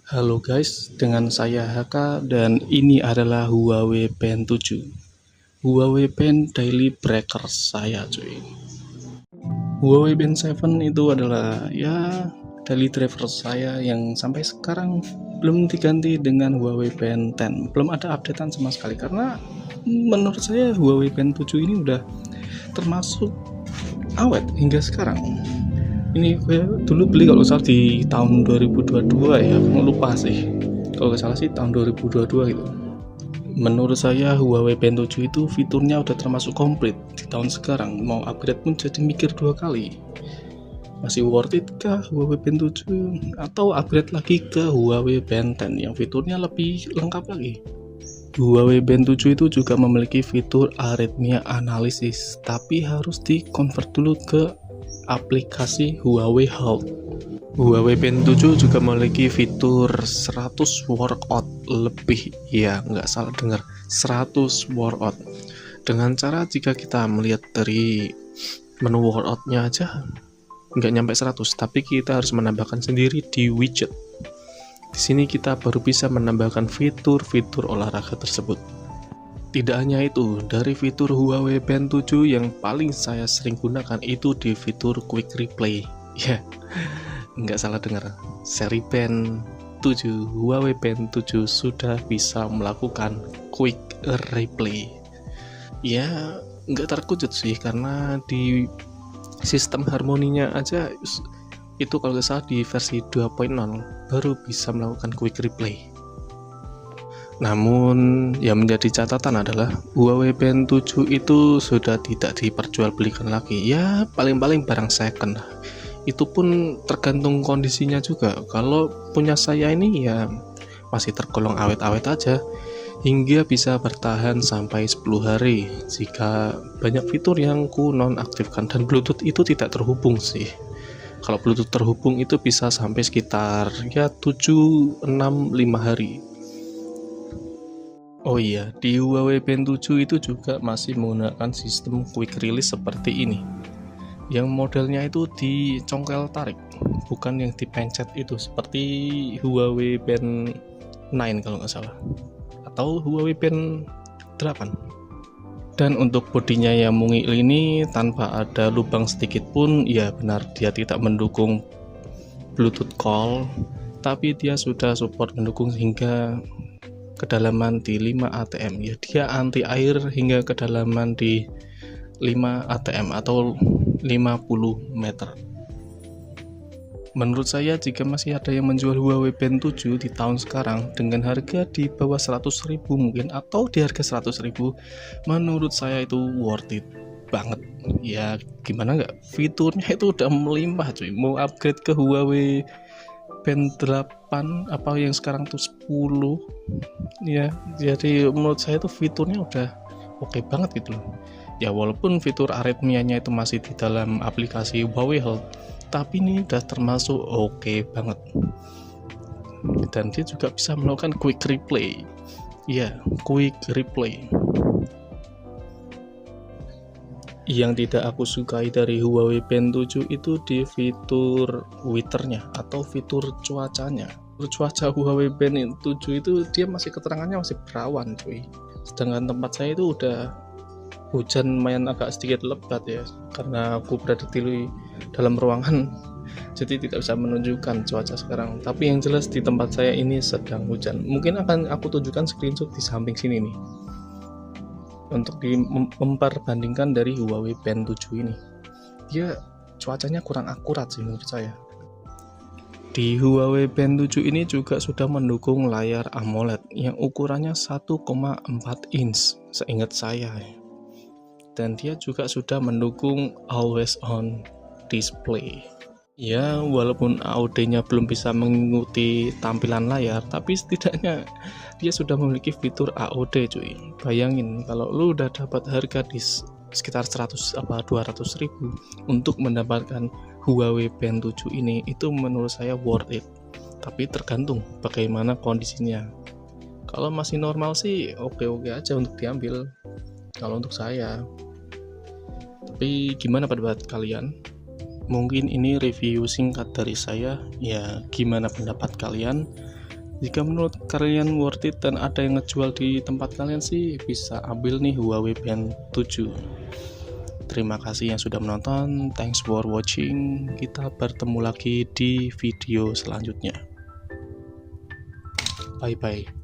Halo guys, dengan saya Haka dan ini adalah Huawei Band 7. Huawei Band Daily Breaker saya cuy. Huawei Band 7 itu adalah daily driver saya yang sampai sekarang belum diganti dengan Huawei Band 10. Belum ada updatean sama sekali karena menurut saya Huawei Band 7 ini udah termasuk awet hingga sekarang. Ini gue dulu beli kalau salah di tahun 2022 ya, lupa sih. Kalau nggak salah sih tahun 2022 gitu. Menurut saya Huawei Band 7 itu fiturnya udah termasuk komplit di tahun sekarang. Mau upgrade pun jadi mikir dua kali. Masih worth it kah Huawei Band 7 atau upgrade lagi ke Huawei Band 10 yang fiturnya lebih lengkap lagi? Huawei Band 7 itu juga memiliki fitur arrhythmia analysis, tapi harus di-convert dulu ke aplikasi Huawei Health. Huawei Band 7 juga memiliki fitur 100 workout lebih, ya nggak salah dengar, 100 workout. Dengan cara jika kita melihat dari menu workoutnya aja nggak nyampe 100, tapi kita harus menambahkan sendiri di widget. Di sini kita baru bisa menambahkan fitur-fitur olahraga tersebut. Tidak hanya itu, dari fitur Huawei Band 7 yang paling saya sering gunakan itu di fitur Quick Replay. Ya, nggak salah dengar. Seri Band 7, Huawei Band 7 sudah bisa melakukan Quick Replay. Ya, nggak terkejut sih karena di sistem harmoninya aja itu kalau nggak salah di versi 2.0 baru bisa melakukan Quick Replay. Namun yang menjadi catatan adalah Huawei Band 7 itu sudah tidak diperjualbelikan lagi. Ya paling-paling barang second. Itu pun tergantung kondisinya juga. Kalau punya saya ini ya masih tergolong awet-awet aja, hingga bisa bertahan sampai 10 hari jika banyak fitur yang ku nonaktifkan, dan Bluetooth itu tidak terhubung sih. Kalau Bluetooth terhubung itu bisa sampai sekitar 7-6-5 hari. Oh iya, di Huawei Band 7 itu juga masih menggunakan sistem quick release seperti ini. Yang modelnya itu dicongkel tarik, bukan yang dipencet itu seperti Huawei Band 9 kalau nggak salah. Atau Huawei Band 8. Dan untuk bodinya yang mungil ini tanpa ada lubang sedikit pun, ya benar dia tidak mendukung Bluetooth call, tapi dia sudah support mendukung hingga kedalaman di 5 atm. Ya dia anti air hingga kedalaman di 5 atm atau 50 meter. Menurut saya jika masih ada yang menjual Huawei Band 7 di tahun sekarang dengan harga di bawah 100.000 mungkin atau di harga 100.000, menurut saya itu worth it banget. Ya gimana nggak, fiturnya itu udah melimpah cuy. Mau upgrade ke Huawei Band 8 apa yang sekarang tuh 10 ya, jadi menurut saya tuh fiturnya udah oke banget gitu loh. Ya walaupun fitur arrhythmianya itu masih di dalam aplikasi Huawei Health, tapi ini udah termasuk oke banget. Dan dia juga bisa melakukan quick replay. Ya, quick replay. Yang tidak aku sukai dari Huawei Band 7 itu di fitur weathernya atau fitur cuacanya. Fitur cuaca Huawei Band 7 itu dia masih keterangannya masih berawan cuy. Sedangkan tempat saya itu udah hujan lumayan agak sedikit lebat ya, karena aku berada di dalam ruangan jadi tidak bisa menunjukkan cuaca sekarang. Tapi yang jelas di tempat saya ini sedang hujan. Mungkin akan aku tunjukkan screenshot di samping sini nih untuk memperbandingkan dari Huawei Band 7 ini. Dia cuacanya kurang akurat sih menurut saya. Di Huawei Band 7 ini juga sudah mendukung layar AMOLED yang ukurannya 1,4 inch seingat saya. Dan dia juga sudah mendukung always on display. Ya walaupun AOD-nya belum bisa mengikuti tampilan layar, tapi setidaknya dia sudah memiliki fitur AOD cuy. Bayangin kalau lu udah dapat harga di sekitar 100 apa 200 ribu untuk mendapatkan Huawei Band 7 ini, itu menurut saya worth it. Tapi tergantung bagaimana kondisinya. Kalau masih normal sih oke-oke aja untuk diambil kalau untuk saya. Tapi gimana pendapat kalian? Mungkin ini review singkat dari saya. Ya gimana pendapat kalian? Jika menurut kalian worth it dan ada yang ngejual di tempat kalian sih, bisa ambil nih Huawei Band 7. Terima kasih yang sudah menonton. Thanks for watching. Kita bertemu lagi di video selanjutnya. Bye bye.